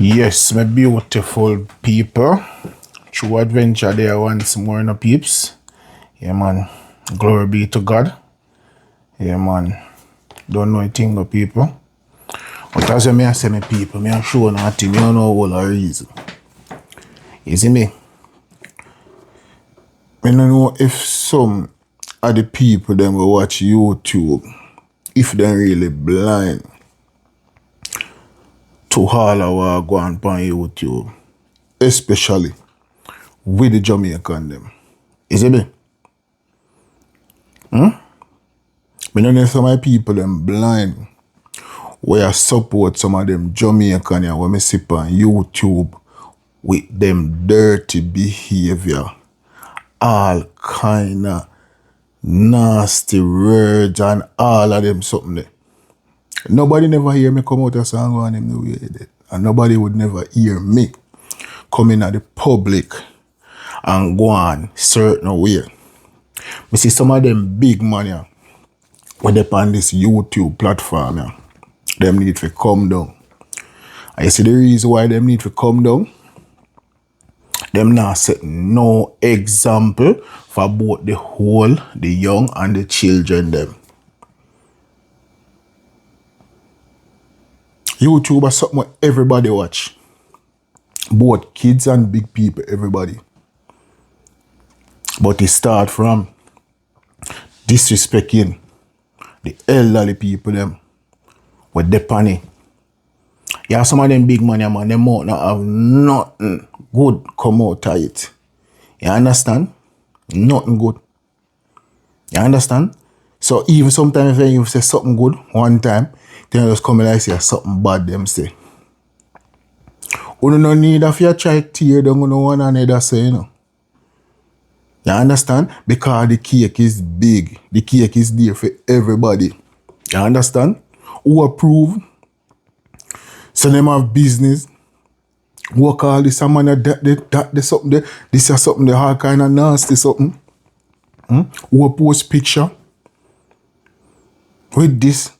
Yes, my beautiful people. True adventure there once more, no peeps. Yeah, man. Glory be to God. Yeah, man. Don't know a thing, no people. But as I say, my people, me sure nothing. Me don't know all the reason. You see me? I don't know if some of the people them will watch YouTube, if they're really blind to all our go on YouTube, especially with the Jamaican them. You see me? I don't know if some of my people them blind where I support some of them Jamaican here when I see on YouTube with them dirty behavior, all kind of nasty words and all of them something there. Nobody never hear me come out and say I'm going them the way they did. And nobody would never hear me come in at the public and go on certain way. I see some of them big man here when they on this YouTube platform here, them need to come down. And you see the reason why them need to come down? Them now set no example for both the whole, the young and the children them. YouTube is something what everybody watch. Both kids and big people, everybody. But it start from disrespecting the elderly people them with the panic. Yeah, some of them big money man, them out not have nothing good come out of it. You understand? Nothing good. You understand? So even sometimes when you say something good one time, then you just come and say something bad them say. You don't need if you try to tear down one another say, you know. You understand? Because the cake is big. The cake is there for everybody. You understand? Who approve? So them have business. Work all this and man that something there. This is something there all kind of nasty something. Who post picture with this?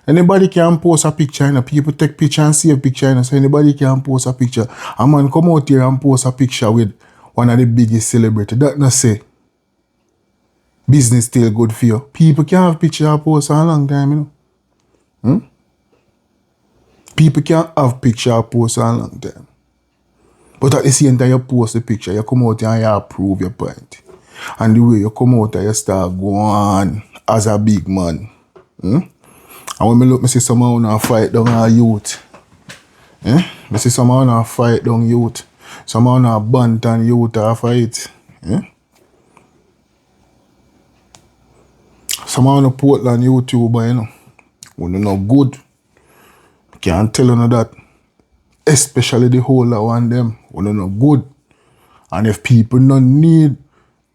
Anybody can post a picture, you know. People take picture and see a picture, you know. So anybody can post a picture. A man come out here and post a picture with one of the biggest celebrities. That not say business still good for you. People can have picture and post for a long time, you know. People can have picture and post for a long time. But at the same time you post the picture, you come out here and you approve your point. And the way you come out here, you start going as a big man. And when I look, I see someone who fight down our youth. I see someone who fight down youth. Someone who bantan youth or fight. Someone who Portland YouTuber, you know. Who no good. Can't tell you that. Especially the whole of one them. Who no good. And if people don't need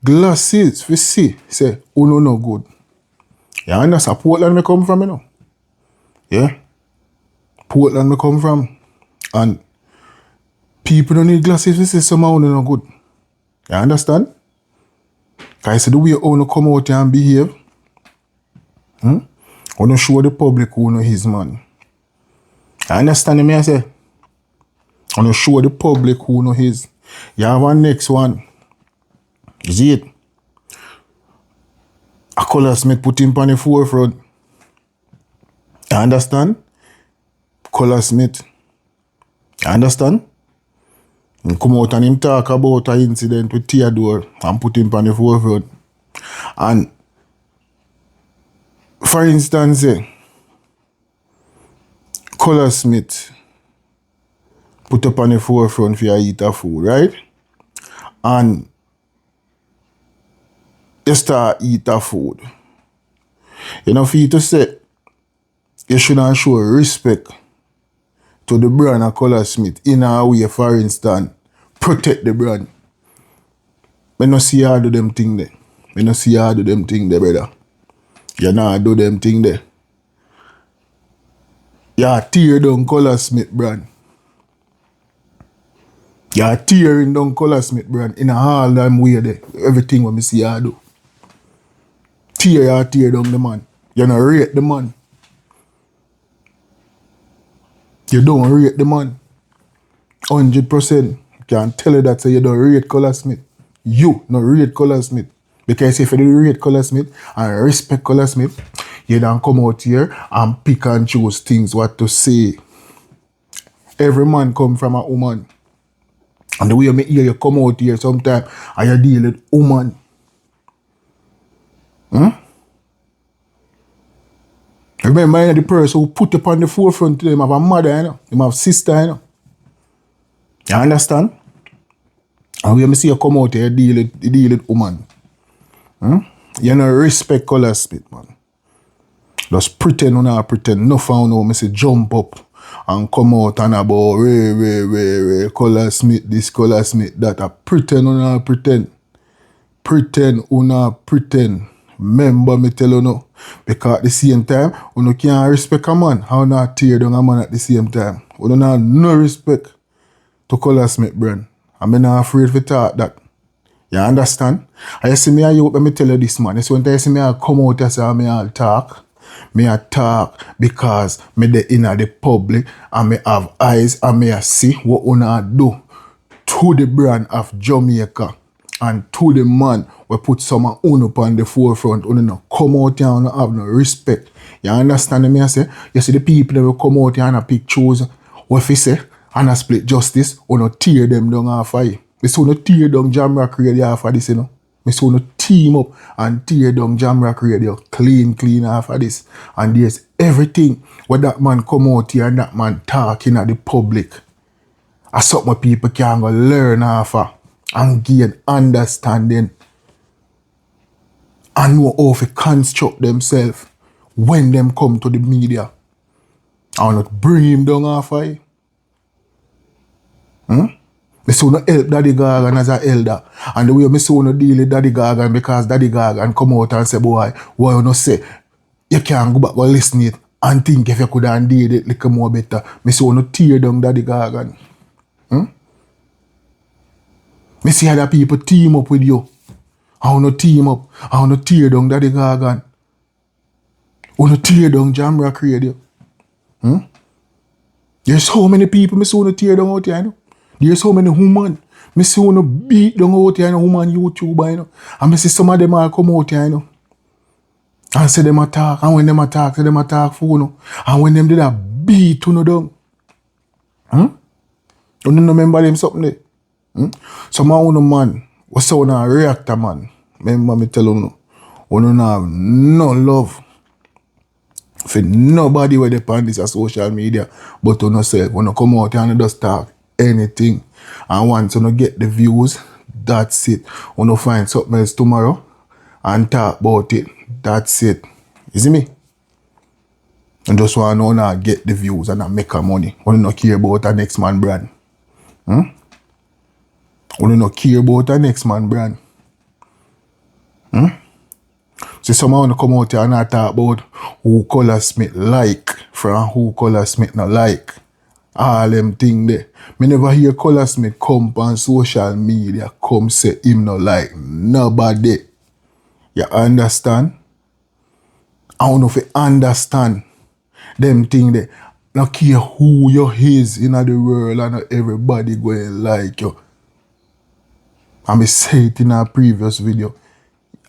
glasses, we see, say, who no good. You understand? Portland me come from, you know. Yeah? Portland me come from. And people don't need glasses, we see somehow no good. You understand? Because I say the way you come out here and behave, you show the public who know his man. You understand me I say? You show the public who know his. You have one next one. You see it? A colaz put him on the forefront. You understand? Colaz. You understand? And come out and him talk about an incident with Theodore and put him on the forefront. And for instance, colaz put up on the forefront for you eat a food, right? And you start eat a food. You know, for you to say, you shouldn't show respect to the brand of colaz in a way, for instance, protect the brand. I don't see how do them thing there. I don't see how do them thing there, brother. You not do them thing there. You tear down colaz brand. You tearing down colaz brand in a all them way there. Everything what me see you do. Tear down the man. You not rate the man. You don't rate the man. 100%. Can tell you that, so you don't rate Colaz Smith. You no rate Colaz Smith. Because if you do rate Colaz Smith and respect Colaz Smith, you don't come out here and pick and choose things what to say. Every man come from a woman. And the way you hear you come out here sometimes and you deal with woman. Remember, the person who put up on the forefront to them have a mother, you know? Him have sister, you know? You understand? And when I see you come out here, you deal with woman. You don't respect Colaz Smith, man. Just pretend or not pretend. No found out, I say jump up and come out and about Colaz Smith this, Colaz Smith that. I pretend or not pretend. Pretend or not pretend. Remember me tell you no. Because at the same time, you can't respect a man. How not tear down a man at the same time. You don't have no respect to Colaz Smith brand. I'm not afraid to talk that. You understand? I see me, let me tell you this, man. It's when I see me I come out and say I talk. Me I talk because me the in the public and me have eyes and me I see what una do to the brand of Jamaica and to the man we put some up on the forefront. Una no come out here and have no respect. You understand me I say? You see the people that will come out here and pick choose what you say and a split justice or no tear them down half of you. Me so no tear down Jamrock Radio half of this, you know. Me so no team up and tear down Jamrock Radio clean half of this. And there's everything where that man come out here and that man talking at the public. I something people can go learn half of and gain understanding and know how to construct themselves when them come to the media. I will not bring him down half of you. Me so no help Daddy Gargan as a elder. And the way me so no deal with Daddy Gargan because Daddy Gargan come out and say, boy, why you no say, you can't go back and listen it and think if you could have did it little more better. Me so no tear down Daddy Gargan. Me see other people team up with you. I want to team up. I want to tear down Daddy Gargan. I want to tear down Jamrock Radio. There's so many people me so no tear down out here, you know. There's so many women. Me see wanna beat down out here, you know, woman YouTuber, you know. And me see some of them all come out here, you know. And say them attack. And when them attack, say them attack for you know. And when them did a beat you know down. You don't remember them something there? Some of you man, what's on a reactor man. Remember me tell you, you don't have no love for nobody where they on this social media, but you know say, when you come out here and just talk anything, and once you get the views, that's it. When you find something else tomorrow and talk about it, that's it. You see me? And just want to now get the views and make a money. When you not care about the next man brand. When you not care about the next man brand. See, someone want to come out here and talk about who Colaz Smith like from who Colaz Smith not like. All them things there. Me never hear Colaz Smith come on social media come say him not like nobody. You understand? I don't know if you understand them things there. Not care who you is in the world and not everybody going like you. And me say it in a previous video.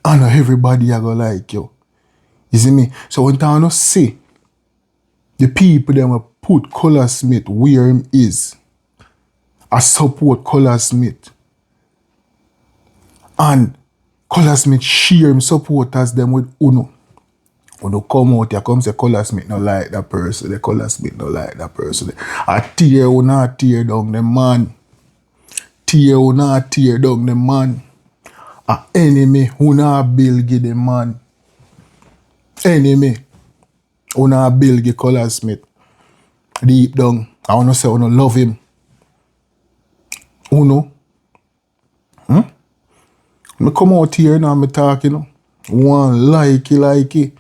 And not everybody are going like you. You see me? So when I see the people that will put Colaz Smith where him is, I support Colaz Smith. And Colaz Smith share him supporters them with Uno. When you come out here, come say Colaz Smith not like that person. The Colaz Smith not like that person. I tear or not tear down the man. Tear or not tear down the man. A enemy who not build give the man. Enemy who not build give Colaz Smith. Deep down, I want to say I want to love him. Uno. Me come out here now, me talk, you know. One like it.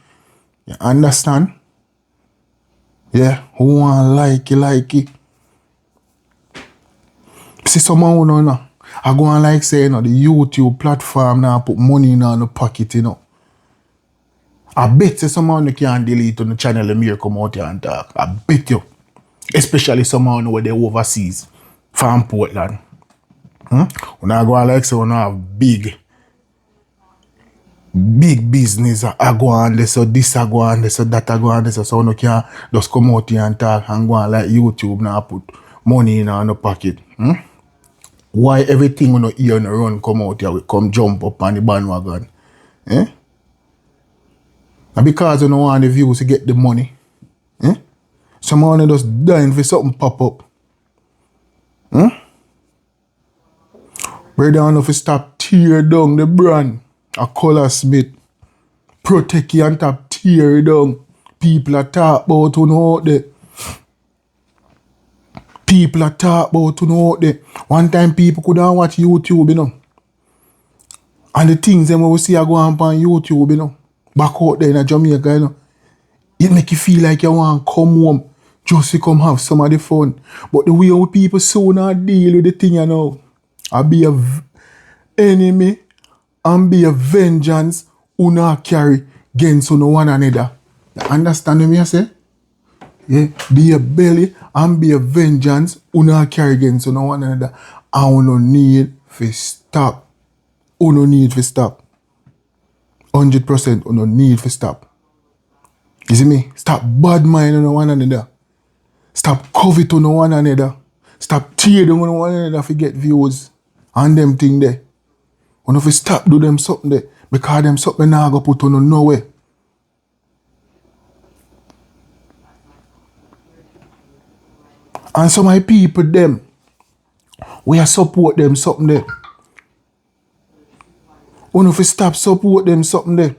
You understand? Yeah, one like it. See someone who know. I go and like say, you know, the YouTube platform now put money in the pocket, you know. I bet you someone can delete on the channel and me come out here and talk. I bet you. Especially someone where they overseas. from Portland. When I go on like so, when I have big business, I go on this, so this I go on this, so that I go on this, so no can just come out here and talk and go on like YouTube now put money in our pocket. Why everything when you hear and run come out here, we come jump up on the bandwagon? And because you don't want the views to get the money. Someone just dying for something pop up. Brother, don't know if you stop tear down the brand. A colaz Smith. Protect you and tap tear it down. People are talk about who know out there. People are talk about who know out there. One time people couldn't watch YouTube, you know. And the things them we see are going on YouTube, you know. Back out there in Jamaica, you know. It make you feel like you want to come home just to come have some of the fun. But the way how people so not deal with the thing, you know. I be a enemy and be a vengeance who not carry against one another. You understand me I say? Yeah. Be a belly and be a vengeance who not carry against one another. And we no need to stop. We no need to stop. 100% we no need to stop. You see me? Stop bad mind on one another. Stop covet on one another. Stop tear them on one another to get views. And them thing there. We no fi stop do them something there. Because them something now go put on nowhere. And some of my people them, we are support them something there. We no fi stop support them something there.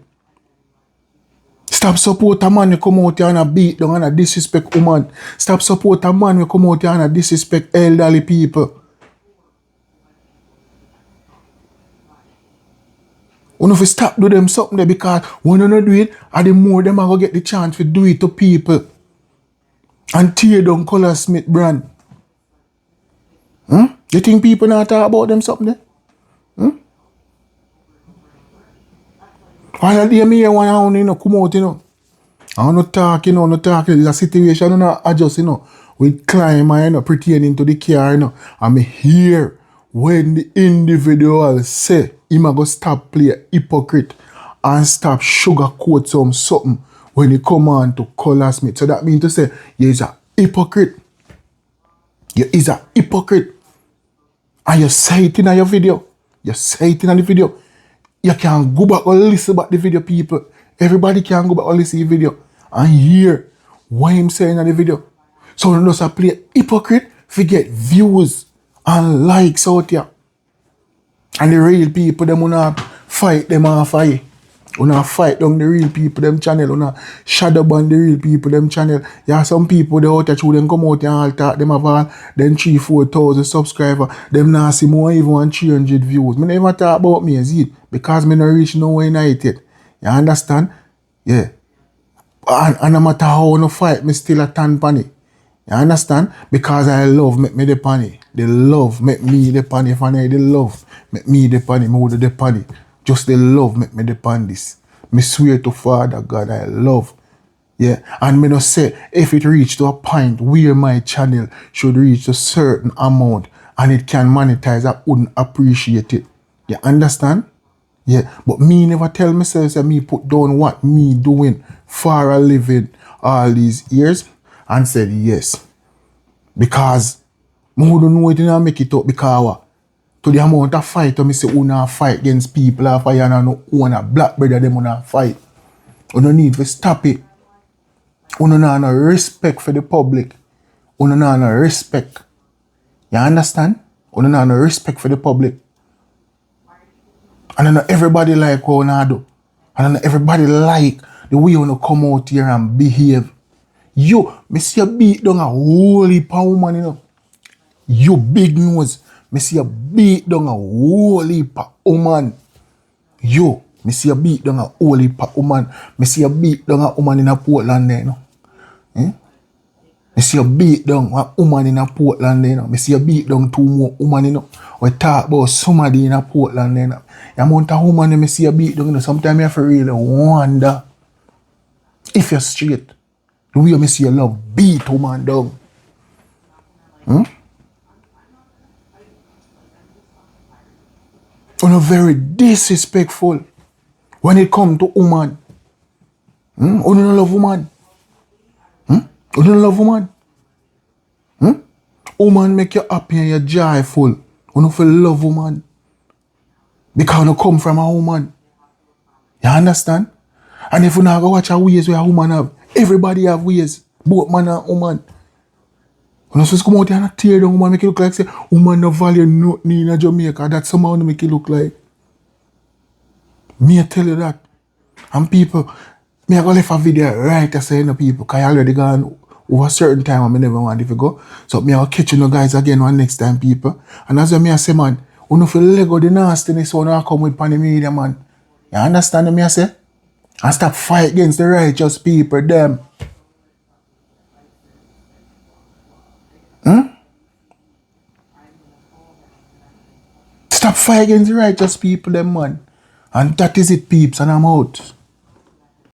Stop support a man who come out here and a beat down and a disrespect woman. Stop support a man who come out here and a disrespect elderly people. We no fi stop do them something there because when you not do it, and the more them are going to get the chance to do it to people. And tear down colaz Smith brand. You think people not talk about them something there? Why they me here one hour, you know, come out, you know. I not talk, you know, not talk. It's a situation, you know, adjust, you know. We climb, you know, pretending to the car, you know. And me hear when the individual say, he go stop play hypocrite and stop sugarcoat something when he come on to colaz Smith. So that means to say, you is a hypocrite. You is a hypocrite. And you say it in your video. You say it in the video. You can go back and listen back the video, people. Everybody can go back and listen to the video and hear what I'm saying in the video. So you just play hypocrite to get views and likes out here. And the real people, them wanna fight them off fire. Wanna fight down the real people, them channel. Wanna shadow ban the real people, them channel. Yeah, some people, they out there, them come out and all talk, them have all, them 3,000-4,000 subscribers. Them not see more even 300 views. Me never talk about me, is it? Because me not reach nowhere in it yet. You understand? Yeah. And no matter how I fight, me still a tan pan it. You understand? Because I love make me the panny. The love make me the panny. If I need the love make me the panny. Me would the panny. Just the love make me the pan this. Me swear to Father God I love. Yeah. And me no say if it reach to a point where my channel should reach a certain amount and it can monetize, I wouldn't appreciate it. You understand? Yeah. But me never tell myself that me put down what me doing for a living all these years. And said yes. Because I don't know it and make it up because to the amount of fight I say una fight against people or fire and no own a black brother them una fight. You don't need to stop it. You don't have no respect for the public. You don't have no respect. You understand? You don't have no respect for the public. And not everybody like what you do. And not everybody like the way you come out here and behave. Yo, me see a beat down a whole heap of woman, you know. You big nose. Me see a beat down a whole heap of woman. Yo, me see a beat down a whole heap of woman. Me see a beat down a woman in a Portland there, you know. Me see a beat down a woman in a Portland there, you know. Me see a beat down two more woman, you know. We talk about somebody in a Portland there, you know. The amount of woman me see a beat down, you know. Sometimes you have to really wonder if you're straight. The way I see your love beat woman down. Una very disrespectful when it come to woman. Una no love woman. Una no love woman. Woman make you happy and you joyful. Una feel love woman. Because you come from a woman. You understand? And if you not go watch a ways where a woman have, everybody have ways. Both man and woman. When you supposed to come out here and tear down woman, make it look like say woman no value nothing in Jamaica. That's somehow make it look like. Me I tell you that. And people, me I go left a video right to say people, because I already gone over a certain time and I never want to go. So me I will catch you guys again one next time, people. And as me I say, man, you know feel Lego the nastiness when I come with pan the media, man. You understand me I say? And stop fight against the righteous people, them. Stop fight against the righteous people, them, man. And that is it, peeps, and I'm out.